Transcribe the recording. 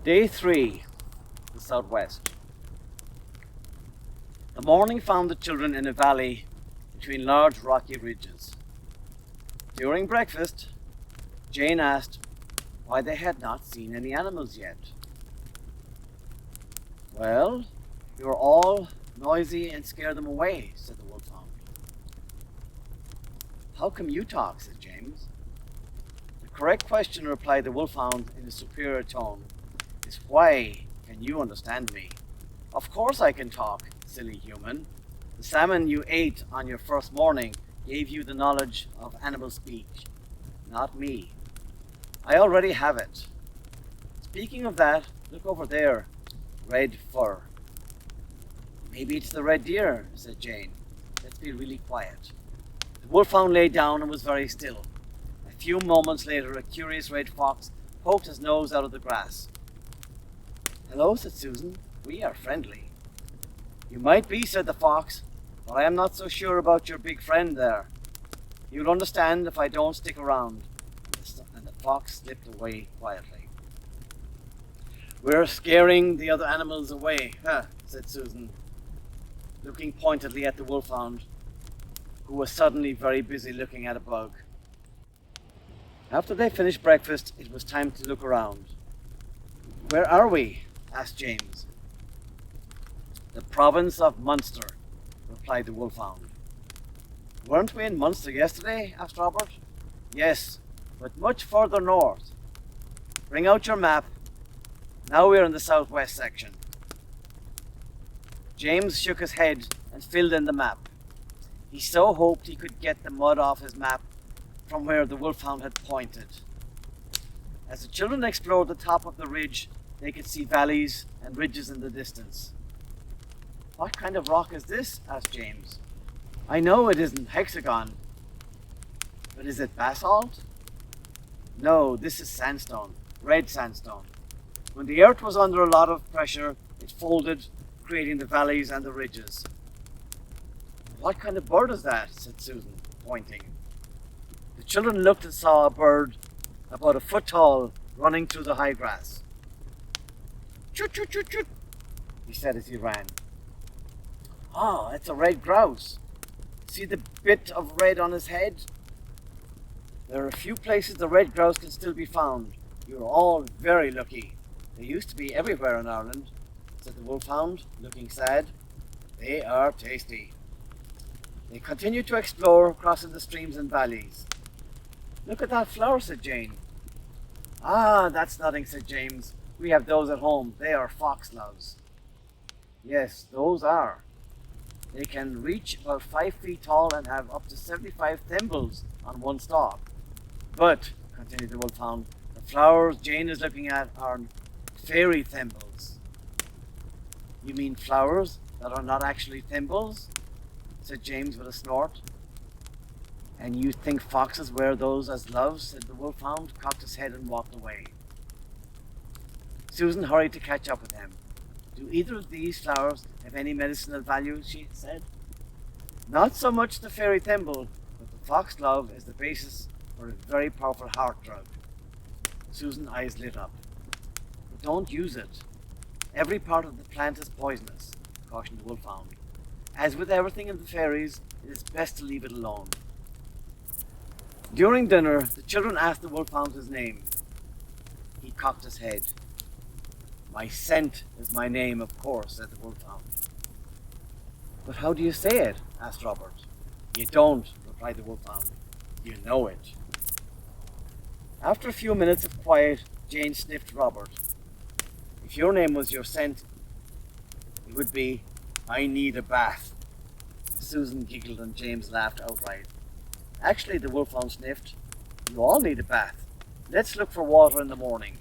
Day 3, the southwest. The morning found the children in a valley between large rocky ridges. During breakfast, Jane asked why they had not seen any animals yet. "Well, you're all noisy and scare them away," said the wolfhound. "How come you talk?" said James. "The correct question," replied the wolfhound in a superior tone, "is why can you understand me?" "Of course I can talk, silly human. The salmon you ate on your first morning gave you the knowledge of animal speech, not me. I already have it. Speaking of that, look over there. Red fur." "Maybe it's the red deer," said Jane. "Let's be really quiet." The wolfhound lay down and was very still. A few moments later, a curious red fox poked his nose out of the grass. "Hello," said Susan. "We are friendly." "You might be," said the fox, "but I am not so sure about your big friend there. You'll understand if I don't stick around." And the fox slipped away quietly. "We're scaring the other animals away, huh?" said Susan, looking pointedly at the wolfhound, who was suddenly very busy looking at a bug. After they finished breakfast, it was time to look around. "Where are we?" asked James. "The province of Munster," replied the wolfhound. "Weren't we in Munster yesterday?" asked Robert. "Yes, but much further north. Bring out your map. Now we're in the southwest section." James shook his head and filled in the map. He so hoped he could get the mud off his map from where the wolfhound had pointed. As the children explored the top of the ridge, they could see valleys and ridges in the distance. "What kind of rock is this?" asked James. "I know it isn't hexagon, but is it basalt?" "No, this is sandstone, red sandstone. When the earth was under a lot of pressure, it folded, creating the valleys and the ridges." "What kind of bird is that?" said Susan, pointing. The children looked and saw a bird about a foot tall running through the high grass. "Chut, chut, chut, chut," he said as he ran. "Ah, it's a red grouse. See the bit of red on his head? There are a few places the red grouse can still be found. You're all very lucky. They used to be everywhere in Ireland," said the wolfhound, looking sad. "They are tasty." They continued to explore, crossing the streams and valleys. "Look at that flower," said Jane. "Ah, that's nothing," said James. "We have those at home. They are foxgloves." "Yes, those are. They can reach about 5 feet tall and have up to 75 thimbles on one stalk. But," continued the wolfhound, "the flowers Jane is looking at are fairy thimbles." "You mean flowers that are not actually thimbles?" said James with a snort. "And you think foxes wear those as gloves?" said the wolfhound, cocked his head and walked away. Susan hurried to catch up with him. "Do either of these flowers have any medicinal value?" she said. "Not so much the fairy thimble, but the foxglove is the basis for a very powerful heart drug." Susan's eyes lit up. "But don't use it. Every part of the plant is poisonous," cautioned the wolfhound. "As with everything in the fairies, it is best to leave it alone." During dinner, the children asked the wolfhound his name. He cocked his head. "My scent is my name, of course," said the wolfhound. "But how do you say it?" asked Robert. "You don't," replied the wolfhound. "You know it." After a few minutes of quiet, Jane sniffed Robert. "If your name was your scent, it would be, 'I need a bath.'" Susan giggled and James laughed outright. "Actually," the wolfhound sniffed, "you all need a bath. Let's look for water in the morning."